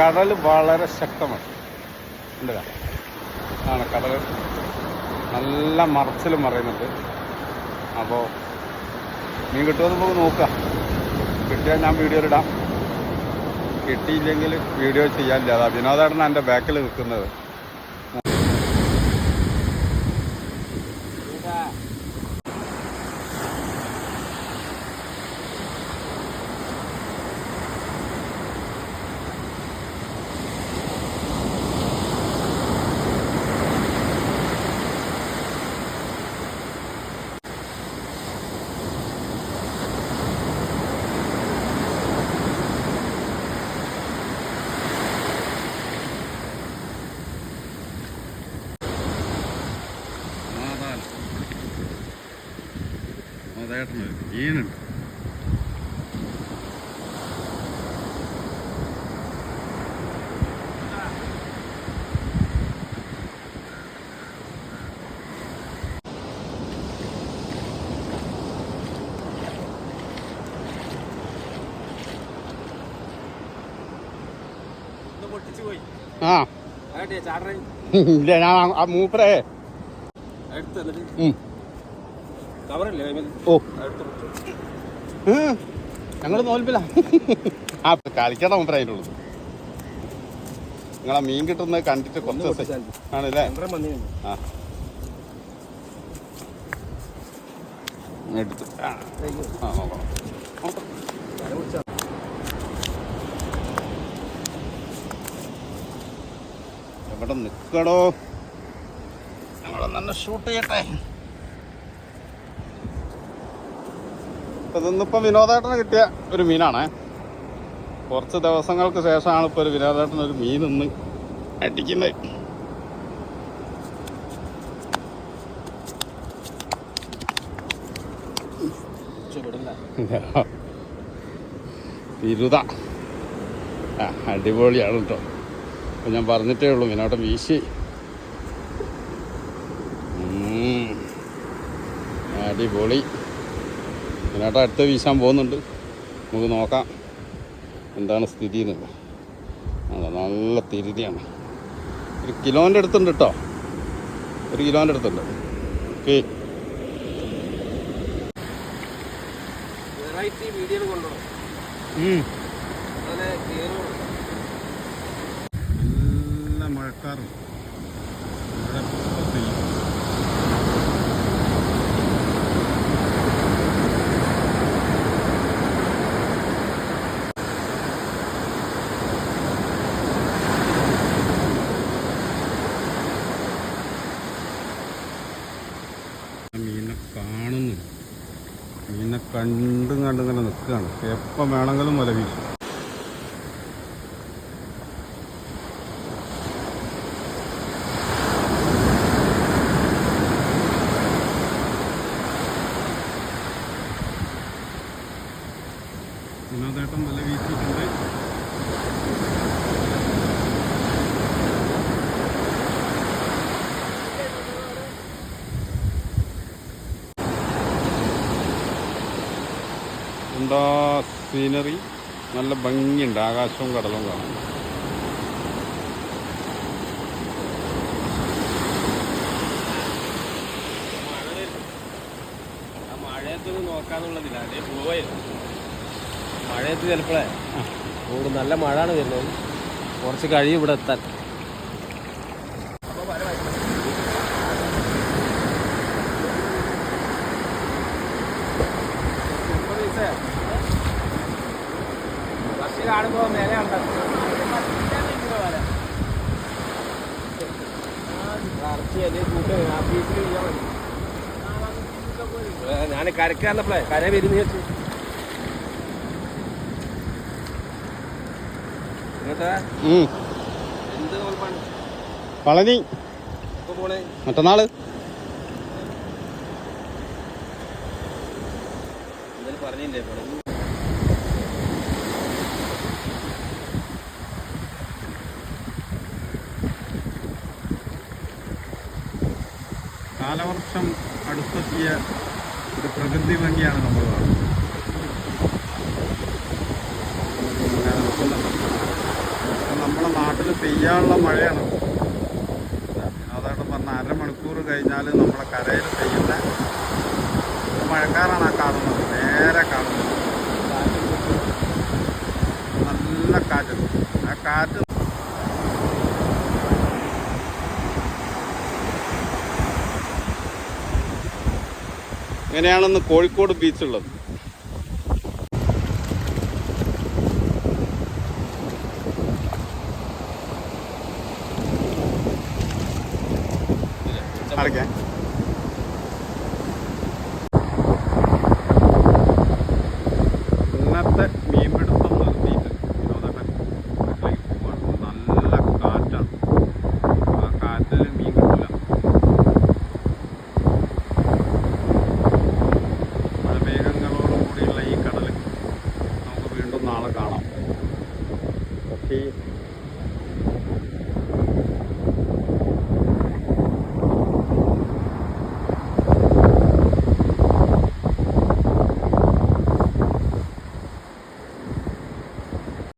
കടൽ വളരെ ശക്തമാണ്. ഉണ്ടല്ലോ ആണ് കടൽ നല്ല മറച്ചിൽ മറയുന്നുണ്ട്. അപ്പോൾ മീൻ കിട്ടുമെന്ന് നമുക്ക് നോക്കാം. കിട്ടിയാൽ ഞാൻ വീഡിയോയിലിടാം, കിട്ടിയില്ലെങ്കിൽ വീഡിയോ ചെയ്യാനില്ല. അതാ വിനോദേട്ടനാണ് എൻ്റെ ബാക്കിൽ നിൽക്കുന്നത്. മീനുണ്ട്. ആ ഇല്ല, ഞാൻ ആ മൂപ്പരേ ഓ ഞങ്ങൾ നോൽപ്പില്ല. ആ കളിക്കാതെ മൂപ്പര അതിൻ്റെ ഉള്ളത്. നിങ്ങളെ മീൻ കിട്ടുന്നത് കണ്ടിട്ട് കുറച്ച് ദിവസം ആണല്ലേ. ആ എടുത്ത് ആ നോക്കണം. എവിടെ നിൽക്കടോ, ഞങ്ങളൊന്നെ ഷൂട്ട് ചെയ്യട്ടെ. ഇതൊന്നിപ്പോൾ വിനോദേട്ടന് കിട്ടിയ ഒരു മീനാണേ. കുറച്ച് ദിവസങ്ങൾക്ക് ശേഷമാണ് ഇപ്പോൾ ഒരു വിനോദേട്ടൻ ഒരു മീൻ ഒന്ന് അടിക്കുന്നത്. തിരുത അടിപൊളിയാണ് കേട്ടോ. അപ്പം ഞാൻ പറഞ്ഞിട്ടേ ഉള്ളൂ വിനോദം വീശി. അടിപൊളി. വിനോദം അടുത്ത് വീശാൻ പോകുന്നുണ്ട്. നമുക്ക് നോക്കാം എന്താണ് സ്ഥിതി എന്നുള്ളത്. അതെ, നല്ല തിരുതിയാണ്. 1 കിലോൻ്റെ അടുത്തുണ്ട് കേട്ടോ. 1 കിലോൻ്റെ അടുത്തുണ്ട്. ഓക്കെ, നല്ല മഴക്കാറ്. മീനെ കാണുന്നു, മീനെ കണ്ടും ഇങ്ങനെ നിൽക്കുകയാണ്. എപ്പം വേണമെങ്കിലും വല വീശും. വിനോദേട്ടൻ വല വീശിയിട്ടുണ്ട്. എന്താ സീനറി, നല്ല ഭംഗിയുണ്ട്. ആകാശവും കടലും കാണാൻ. മഴയത്തൊന്നും നോക്കാന്നുള്ളതില്ല, അതേ പോവായിരുന്നു. മഴയത്ത് ചിലപ്പോഴേ നല്ല മഴയാണ് വരുന്നത്. കുറച്ച് കഴിയും ഇവിടെ എത്താൻ. ബസ് കാണുമ്പോൾ മേലെ ഞാൻ കരക്കാന്നപ്പോഴേ കര വരുന്ന വെച്ചു. പളനി മറ്റന്നാള്. പറഞ്ഞില്ലേ കാലവർഷം അടുത്തെത്തിയ ഒരു പ്രകൃതി ഭംഗിയാണ് നമ്മൾ കാണുന്നത്. നമ്മൾ നമ്മുടെ നാട്ടിൽ പെയ്യാനുള്ള മഴയാണ്. അതായിട്ട് പറഞ്ഞ അരമണിക്കൂർ കഴിഞ്ഞാൽ നമ്മുടെ കരയിൽ പെയ്യുന്ന മഴക്കാറാണ് ആ കാണുന്നത്, നേരെ കാണുന്നത്. നല്ല കാറ്റ്, ആ കാറ്റ് ഇങ്ങനെയാണെന്ന് കോഴിക്കോട് ബീച്ചുള്ളത്. അടയ്ക്കാം.